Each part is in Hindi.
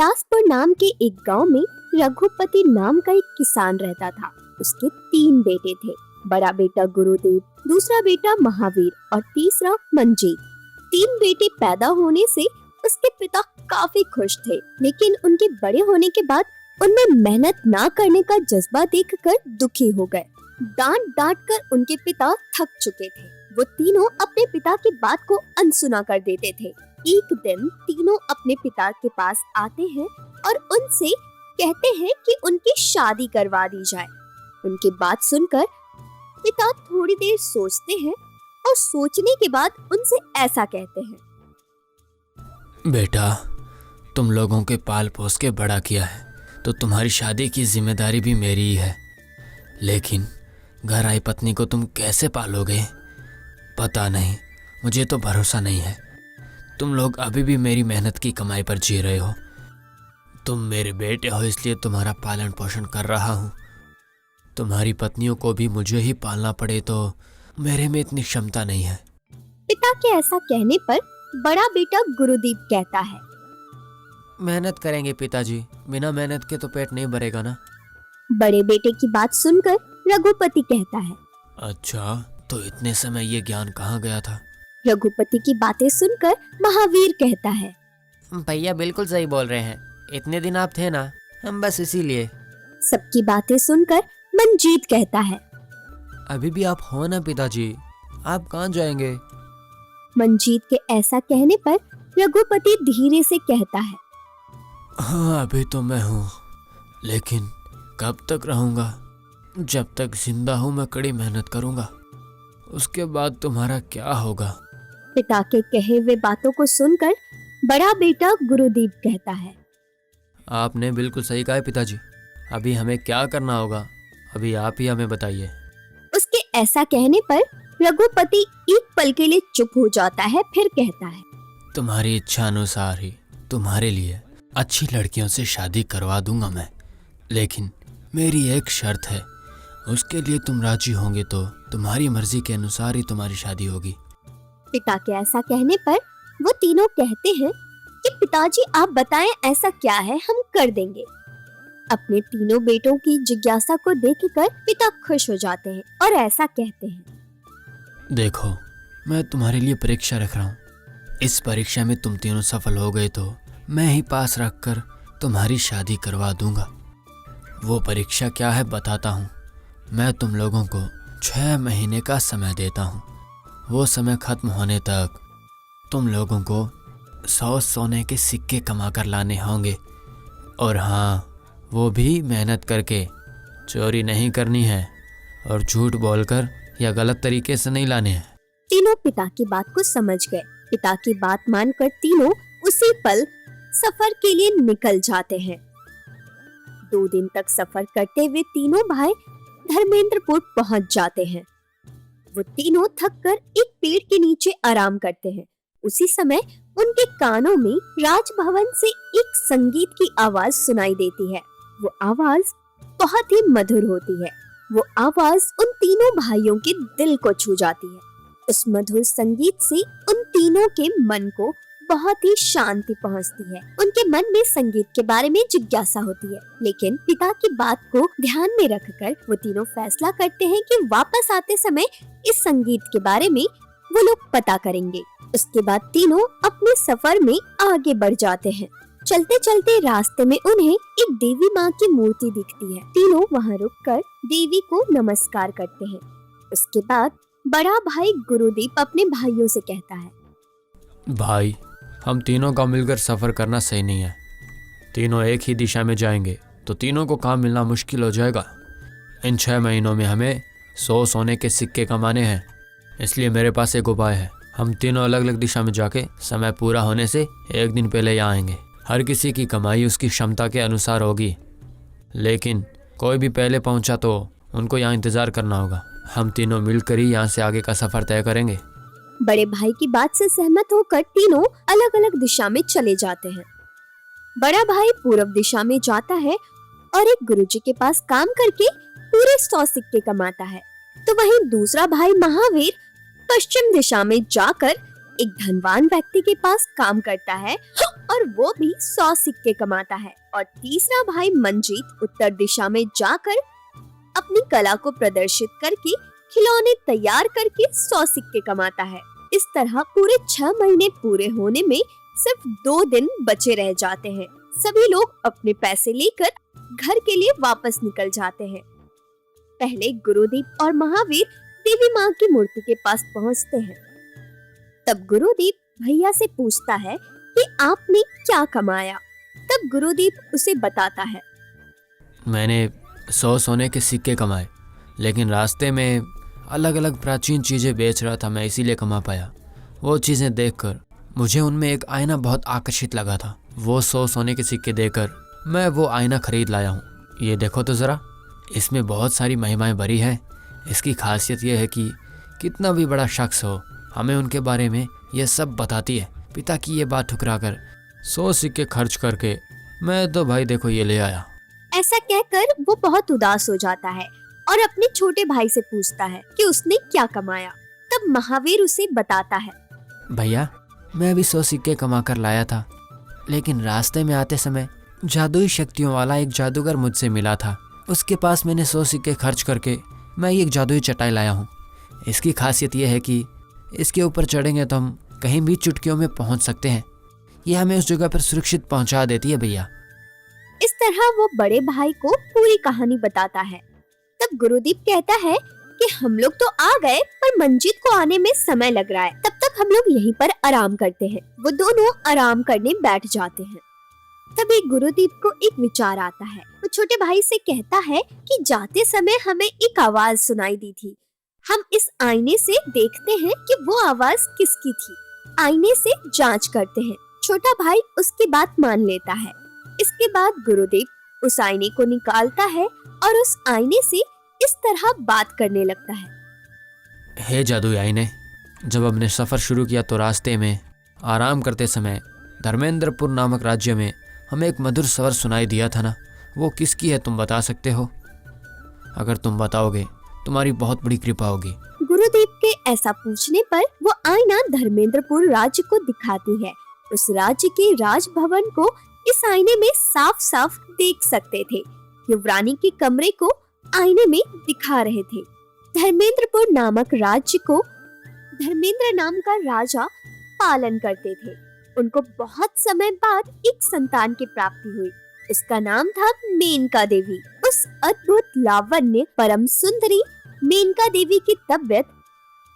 बिलासपुर नाम के एक गांव में रघुपति नाम का एक किसान रहता था। उसके 3 बेटे थे। बड़ा बेटा गुरुदेव, दूसरा बेटा महावीर और तीसरा मंजीत। 3 बेटे पैदा होने से उसके पिता काफी खुश थे, लेकिन उनके बड़े होने के बाद उनमें मेहनत ना करने का जज्बा देखकर दुखी हो गए। डांट डांट कर उनके पिता थक चुके थे। वो तीनों अपने पिता की बात को अनसुना कर देते थे। एक दिन तीनों अपने पिता के पास आते हैं और उनसे कहते हैं कि उनकी शादी करवा दी जाए। उनकी बात सुनकर पिता थोड़ी देर सोचते हैं और सोचने के बाद उनसे ऐसा कहते हैं, बेटा, तुम लोगों के पाल पोस के बड़ा किया है तो तुम्हारी शादी की जिम्मेदारी भी मेरी ही है, लेकिन घर आई पत्नी को तुम कैसे पालोगे? पता नहीं, मुझे तो भरोसा नहीं है। तुम लोग अभी भी मेरी मेहनत की कमाई पर जी रहे हो। तुम मेरे बेटे हो इसलिए तुम्हारा पालन पोषण कर रहा हूँ। तुम्हारी पत्नियों को भी मुझे ही पालना पड़े तो मेरे में इतनी क्षमता नहीं है। पिता के ऐसा कहने पर बड़ा बेटा गुरुदीप कहता है, मेहनत करेंगे पिताजी, बिना मेहनत के तो पेट नहीं भरेगा ना। बड़े बेटे की बात सुनकर रघुपति कहता है, अच्छा, तो इतने समय ये ज्ञान कहाँ गया था? रघुपति की बातें सुनकर महावीर कहता है, भैया बिल्कुल सही बोल रहे हैं, इतने दिन आप थे ना, हम बस इसीलिए। सबकी बातें सुनकर मंजीत कहता है, अभी भी आप हो ना पिताजी, आप कहाँ जाएंगे? मंजीत के ऐसा कहने पर रघुपति धीरे से कहता है, हाँ, अभी तो मैं हूँ, लेकिन कब तक रहूँगा? जब तक जिंदा हूँ मैं कड़ी मेहनत करूँगा, उसके बाद तुम्हारा क्या होगा? पिता के कहे हुए बातों को सुनकर बड़ा बेटा गुरुदीप कहता है, आपने बिल्कुल सही कहा है पिताजी, अभी हमें क्या करना होगा, अभी आप ही हमें बताइए। उसके ऐसा कहने पर रघुपति एक पल के लिए चुप हो जाता है, फिर कहता है, तुम्हारी इच्छा अनुसार ही तुम्हारे लिए अच्छी लड़कियों से शादी करवा दूंगा मैं, लेकिन मेरी एक शर्त है, उसके लिए तुम राजी होंगे तो तुम्हारी मर्जी के अनुसार ही तुम्हारी शादी होगी। पिता के ऐसा कहने पर वो तीनों कहते हैं कि पिताजी आप बताएं ऐसा क्या है, हम कर देंगे। अपने तीनों बेटों की जिज्ञासा को देखकर पिता खुश हो जाते हैं और ऐसा कहते हैं, देखो, मैं तुम्हारे लिए परीक्षा रख रहा हूँ। इस परीक्षा में तुम तीनों सफल हो गए तो मैं ही पास रखकर तुम्हारी शादी करवा दूंगा। वो परीक्षा क्या है बताता हूँ। मैं तुम लोगों को 6 महीने का समय देता हूँ। वो समय खत्म होने तक तुम लोगों को 100 सोने के सिक्के कमा कर लाने होंगे, और हाँ, वो भी मेहनत करके। चोरी नहीं करनी है और झूठ बोलकर या गलत तरीके से नहीं लाने हैं। तीनों पिता की बात को समझ गए। पिता की बात मानकर तीनों उसी पल सफर के लिए निकल जाते हैं। 2 दिन तक सफर करते हुए तीनों भाई धर्मेंद्रपुर पहुंच जाते हैं। वो तीनों थककर एक पेड़ के नीचे आराम करते हैं। उसी समय उनके कानों में राजभवन से एक संगीत की आवाज सुनाई देती है। वो आवाज बहुत ही मधुर होती है। वो आवाज उन तीनों भाइयों के दिल को छू जाती है। उस मधुर संगीत से उन तीनों के मन को बहुत ही शांति पहुंचती है। उनके मन में संगीत के बारे में जिज्ञासा होती है, लेकिन पिता की बात को ध्यान में रखकर वो तीनों फैसला करते हैं कि वापस आते समय इस संगीत के बारे में वो लोग पता करेंगे। उसके बाद तीनों अपने सफर में आगे बढ़ जाते हैं। चलते चलते रास्ते में उन्हें एक देवी माँ की मूर्ति दिखती है। तीनों वहाँ रुककर देवी को नमस्कार करते हैं। उसके बाद बड़ा भाई गुरुदीप अपने भाइयों से कहता है, भाई, हम तीनों का मिलकर सफर करना सही नहीं है। तीनों एक ही दिशा में जाएंगे तो तीनों को काम मिलना मुश्किल हो जाएगा। इन 6 महीनों में हमें 100 सोने के सिक्के कमाने हैं, इसलिए मेरे पास एक उपाय है। हम तीनों अलग अलग दिशा में जाके समय पूरा होने से 1 दिन पहले यहाँ आएंगे। हर किसी की कमाई उसकी क्षमता के अनुसार होगी, लेकिन कोई भी पहले पहुँचा तो उनको यहाँ इंतज़ार करना होगा। हम तीनों मिलकर ही यहाँ से आगे का सफ़र तय करेंगे। बड़े भाई की बात से सहमत होकर तीनों अलग अलग दिशा में चले जाते हैं। बड़ा भाई पूर्व दिशा में जाता है और एक गुरुजी के पास काम करके पूरे 100 सिक्के कमाता है, तो वहीं दूसरा भाई महावीर पश्चिम दिशा में जाकर एक धनवान व्यक्ति के पास काम करता है और वो भी 100 सिक्के कमाता है। और तीसरा भाई मंजीत उत्तर दिशा में जाकर अपनी कला को प्रदर्शित करके खिलौने तैयार करके 100 सिक्के कमाता है। इस तरह पूरे 6 महीने पूरे होने में सिर्फ 2 दिन बचे रह जाते हैं। सभी लोग अपने पैसे लेकर घर के लिए वापस निकल जाते हैं। पहले गुरुदेव और महावीर देवी माँ की मूर्ति के पास पहुँचते हैं। तब गुरुदेव भैया से पूछता है कि आपने क्या कमाया। तब गुरुदेव उसे बताता है, मैंने 100 सोने के सिक्के कमाए, लेकिन रास्ते में अलग अलग प्राचीन चीज़ें बेच रहा था, मैं इसीलिए कमा पाया। वो चीज़ें देखकर मुझे उनमें एक आईना बहुत आकर्षित लगा था। वो 100 सोने के सिक्के देकर मैं वो आईना खरीद लाया हूँ। ये देखो तो ज़रा, इसमें बहुत सारी महिमाएं भरी हैं। इसकी खासियत यह है कि कितना भी बड़ा शख्स हो, हमें उनके बारे में यह सब बताती है। पिता की ये बात ठुकराकर 100 सिक्के खर्च करके मैं तो भाई देखो ये ले आया। ऐसा कहकर वो बहुत उदास हो जाता है और अपने छोटे भाई से पूछता है कि उसने क्या कमाया। तब महावीर उसे बताता है, भैया मैं भी 100 सिक्के कमा कर लाया था, लेकिन रास्ते में आते समय जादुई शक्तियों वाला एक जादूगर मुझसे मिला था। उसके पास मैंने 100 सिक्के खर्च करके मैं एक जादुई चटाई लाया हूँ। इसकी खासियत यह है कि इसके ऊपर चढ़ेंगे तो हम कहीं भी चुटकियों में पहुँच सकते हैं। यह हमें उस जगह पर सुरक्षित पहुँचा देती है भैया। इस तरह वो बड़े भाई को पूरी कहानी बताता है। तब गुरुदेव कहता है कि हम लोग तो आ गए, पर मंजीत को आने में समय लग रहा है। तब तक हम लोग यहीं पर आराम करते हैं। वो दोनों आराम करने बैठ जाते हैं। तभी गुरुदेव को एक विचार आता है। वो छोटे भाई से कहता है कि जाते समय हमें एक आवाज सुनाई दी थी। हम इस आईने से देखते हैं कि वो आवाज किसकी थी। आईने से जांच करते हैं। छोटा भाई उसकी बात मान लेता है। इसके बाद गुरुदेव उस आईने को निकालता है और उस आईने से इस तरह बात करने लगता है, हे जादुई आईने, जब हमने सफ़र शुरू किया तो रास्ते में आराम करते समय धर्मेंद्रपुर नामक राज्य में हमें एक मधुर स्वर सुनाई दिया था ना, वो किसकी है तुम बता सकते हो? अगर तुम बताओगे तुम्हारी बहुत बड़ी कृपा होगी। गुरुदेव के ऐसा पूछने पर वो आईना धर्मेंद्रपुर राज्य को दिखाती है। उस राज्य के राजभवन को इस आईने में साफ साफ देख सकते थे। युवरानी के कमरे को आईने में दिखा रहे थे। धर्मेंद्रपुर नामक राज्य को धर्मेंद्र नाम का राजा पालन करते थे। उनको बहुत समय बाद एक संतान की प्राप्ति हुई। उसका नाम था मेनका देवी। उस अद्भुत लावण्य परम सुंदरी मेनका देवी की तबीयत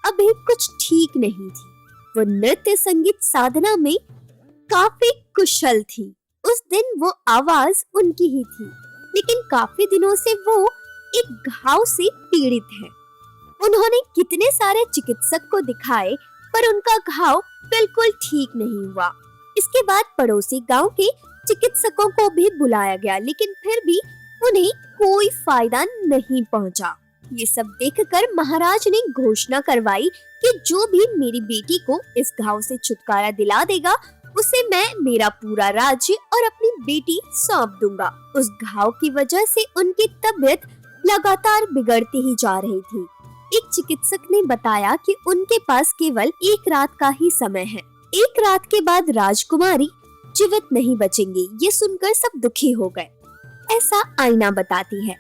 अभी कुछ ठीक नहीं थी। वो नृत्य संगीत साधना में काफी कुशल थी। उस दिन वो आवाज उनकी ही थी, लेकिन काफी दिनों से वो एक घाव से पीड़ित है। उन्होंने कितने सारे चिकित्सक को दिखाए, पर उनका घाव बिल्कुल ठीक नहीं हुआ। इसके बाद पड़ोसी गांव के चिकित्सकों को भी बुलाया गया, लेकिन फिर भी उन्हें कोई फायदा नहीं पहुंचा। ये सब देखकर महाराज ने घोषणा करवाई कि जो भी मेरी बेटी को इस घाव से छुटकारा दिला देगा, उसे मैं मेरा पूरा राज्य और अपनी बेटी सौंप दूंगा। उस घाव की वजह से उनकी तबीयत लगातार बिगड़ती ही जा रही थी। एक चिकित्सक ने बताया कि उनके पास केवल 1 रात का ही समय है। 1 रात के बाद राजकुमारी जीवित नहीं बचेंगी। ये सुनकर सब दुखी हो गए। ऐसा आईना बताती है।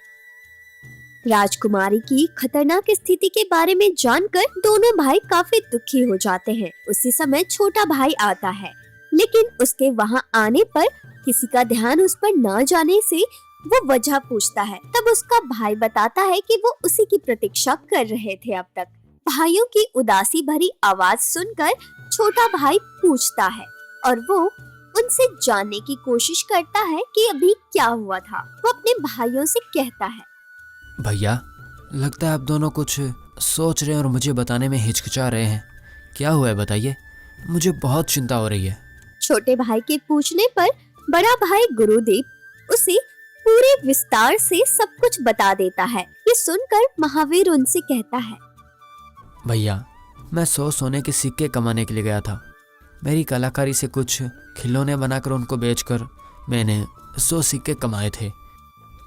राजकुमारी की खतरनाक स्थिति के बारे में जानकर दोनों भाई काफी दुखी हो जाते हैं। उसी समय छोटा भाई आता है, लेकिन उसके वहां आने पर किसी का ध्यान उस पर न जाने से वो वजह पूछता है। तब उसका भाई बताता है कि वो उसी की प्रतीक्षा कर रहे थे अब तक। भाइयों की उदासी भरी आवाज सुनकर छोटा भाई पूछता है और वो उनसे जानने की कोशिश करता है कि अभी क्या हुआ था। वो अपने भाइयों से कहता है, भैया लगता है आप दोनों कुछ सोच रहे हैं और मुझे बताने में हिचकिचा रहे हैं। क्या हुआ है बताइए, मुझे बहुत चिंता हो रही है। छोटे भाई के पूछने पर बड़ा भाई गुरुदेव उसे पूरे विस्तार से सब कुछ बता देता है। ये सुनकर महावीर उनसे कहता है, भैया मैं 100 सोने के सिक्के कमाने के लिए गया था। मेरी कलाकारी से कुछ खिलौने बनाकर उनको बेचकर मैंने 100 सिक्के कमाए थे,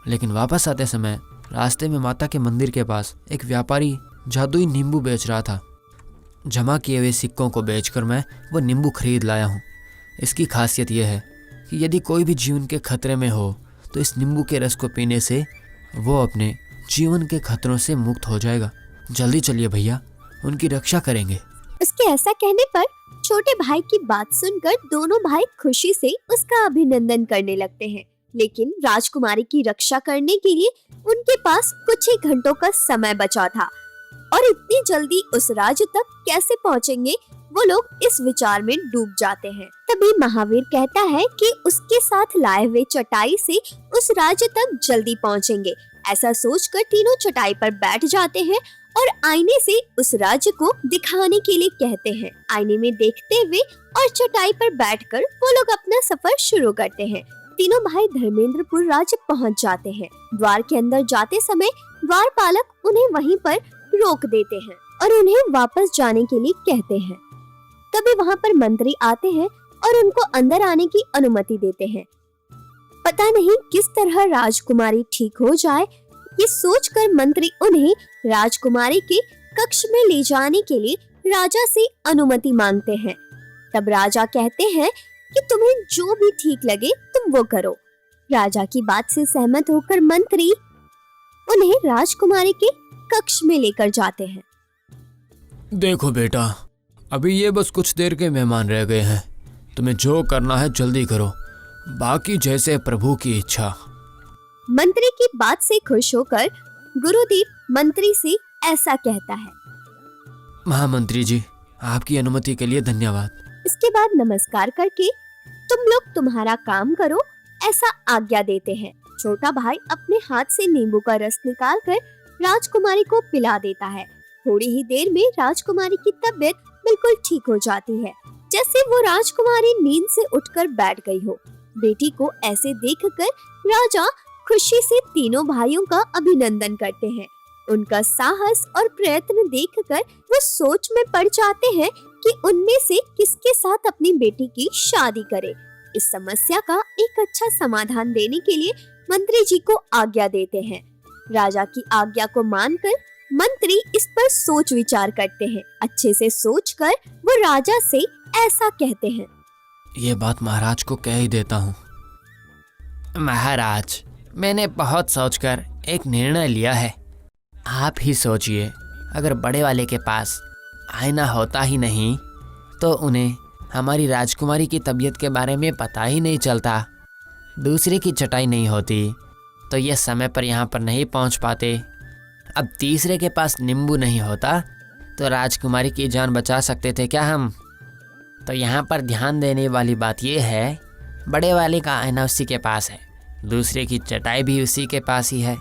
लेकिन वापस आते समय रास्ते में माता के मंदिर के पास एक व्यापारी जादुई नींबू बेच रहा था। जमा किए हुए सिक्कों को बेचकर मैं वो नींबू खरीद लाया हूँ। इसकी खासियत यह है कि यदि कोई भी जीवन के खतरे में हो तो इस नींबू के रस को पीने से वो अपने जीवन के खतरों से मुक्त हो जाएगा। जल्दी चलिए भैया, उनकी रक्षा करेंगे। उसके ऐसा कहने पर छोटे भाई की बात सुनकर दोनों भाई खुशी से उसका अभिनंदन करने लगते हैं। लेकिन राजकुमारी की रक्षा करने के लिए उनके पास कुछ ही घंटों का समय बचा था और इतनी जल्दी उस राज्य तक कैसे पहुंचेंगे, वो लोग इस विचार में डूब जाते हैं। तभी महावीर कहता है कि उसके साथ लाए हुए चटाई से उस राज्य तक जल्दी पहुंचेंगे। ऐसा सोचकर तीनों चटाई पर बैठ जाते हैं और आईने से उस राज्य को दिखाने के लिए कहते हैं। आईने में देखते हुए और चटाई पर बैठकर वो लोग अपना सफर शुरू करते हैं। तीनों भाई धर्मेंद्रपुर राज्य पहुंच जाते हैं। द्वार के अंदर जाते समय द्वारपालक उन्हें वहीं पर रोक देते हैं और उन्हें वापस जाने के लिए कहते हैं। तभी वहां पर मंत्री आते हैं और उनको अंदर आने की अनुमति देते हैं। पता नहीं किस तरह राजकुमारी ठीक हो जाए, ये सोचकर मंत्री उन्हें राजकुमारी के कक्ष में ले जाने के लिए राजा से अनुमति मांगते हैं। तब राजा कहते हैं कि तुम्हें जो भी ठीक लगे तुम वो करो। राजा की बात से सहमत होकर मंत्री उन्हें राजकुमारी के कक्ष में लेकर जाते हैं। देखो बेटा, अभी ये बस कुछ देर के मेहमान रह गए हैं। तुम्हें जो करना है जल्दी करो, बाकी जैसे प्रभु की इच्छा। मंत्री की बात से खुश होकर गुरुदेव मंत्री से ऐसा कहता है। महामंत्री जी, आपकी अनुमति के लिए धन्यवाद। इसके बाद नमस्कार करके तुम लोग तुम्हारा काम करो ऐसा आज्ञा देते हैं। छोटा भाई अपने हाथ से नींबू का रस निकालकर राजकुमारी को पिला देता है। थोड़ी ही देर में राजकुमारी की तबीयत बिल्कुल ठीक हो जाती है, जैसे वो राजकुमारी नींद से उठकर बैठ गई हो। बेटी को ऐसे देखकर राजा खुशी से तीनों भाइयों का अभिनंदन करते हैं। उनका साहस और प्रयत्न देखकर वो सोच में पड़ जाते हैं कि उनमें से किसके साथ अपनी बेटी की शादी करे। इस समस्या का एक अच्छा समाधान देने के लिए मंत्री जी को आज्ञा देते हैं। राजा की आज्ञा को मानकर मंत्री इस पर सोच विचार करते हैं। अच्छे से सोचकर वो राजा से ऐसा कहते हैं। ये बात महाराज को कह ही देता हूँ। महाराज, मैंने बहुत सोचकर एक निर्णय लिया है। आप ही सोचिए, अगर बड़े वाले के पास आईना होता ही नहीं तो उन्हें हमारी राजकुमारी की तबीयत के बारे में पता ही नहीं चलता। दूसरे की चटाई नहीं होती तो ये समय पर यहाँ पर नहीं पहुँच पाते। अब तीसरे के पास नींबू नहीं होता तो राजकुमारी की जान बचा सकते थे क्या हम? तो यहाँ पर ध्यान देने वाली बात यह है, बड़े वाले का आईना उसी के पास है, दूसरे की चटाई भी उसी के पास ही है,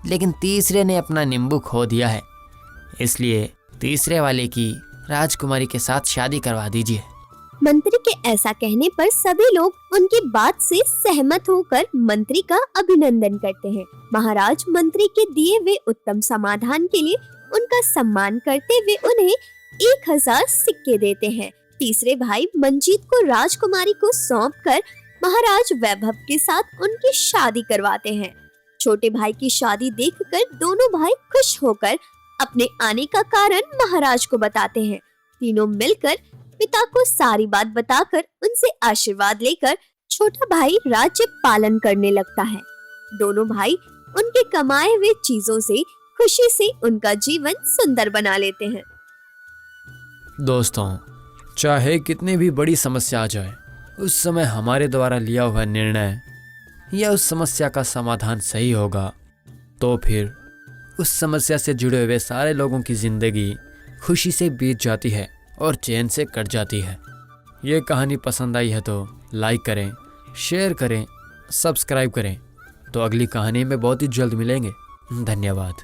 लेकिन तीसरे ने अपना नींबू खो दिया है। इसलिए तीसरे वाले की राजकुमारी के साथ शादी करवा दीजिए। मंत्री के ऐसा कहने पर सभी लोग उनकी बात से सहमत होकर मंत्री का अभिनंदन करते हैं। महाराज मंत्री के दिए हुए उत्तम समाधान के लिए उनका सम्मान करते हुए उन्हें 1000 सिक्के देते हैं। तीसरे भाई मंजीत को राजकुमारी को सौंपकर महाराज वैभव के साथ उनकी शादी करवाते हैं। छोटे भाई की शादी देखकर दोनों भाई खुश होकर अपने आने का कारण महाराज को बताते हैं। तीनों मिलकर पिता को सारी बात बताकर उनसे आशीर्वाद लेकर छोटा भाई राज्य पालन करने लगता है। दोनों भाई उनके कमाए हुए चीजों से खुशी से उनका जीवन सुंदर बना लेते हैं। दोस्तों, चाहे कितनी भी बड़ी समस्या आ जाए, उस समय हमारे द्वारा लिया हुआ निर्णय या उस समस्या का समाधान सही होगा तो फिर उस समस्या से जुड़े हुए सारे लोगों की जिंदगी खुशी से बीत जाती है और चैन से कट जाती है। ये कहानी पसंद आई है तो लाइक करें, शेयर करें, सब्सक्राइब करें। तो अगली कहानी में बहुत ही जल्द मिलेंगे। धन्यवाद।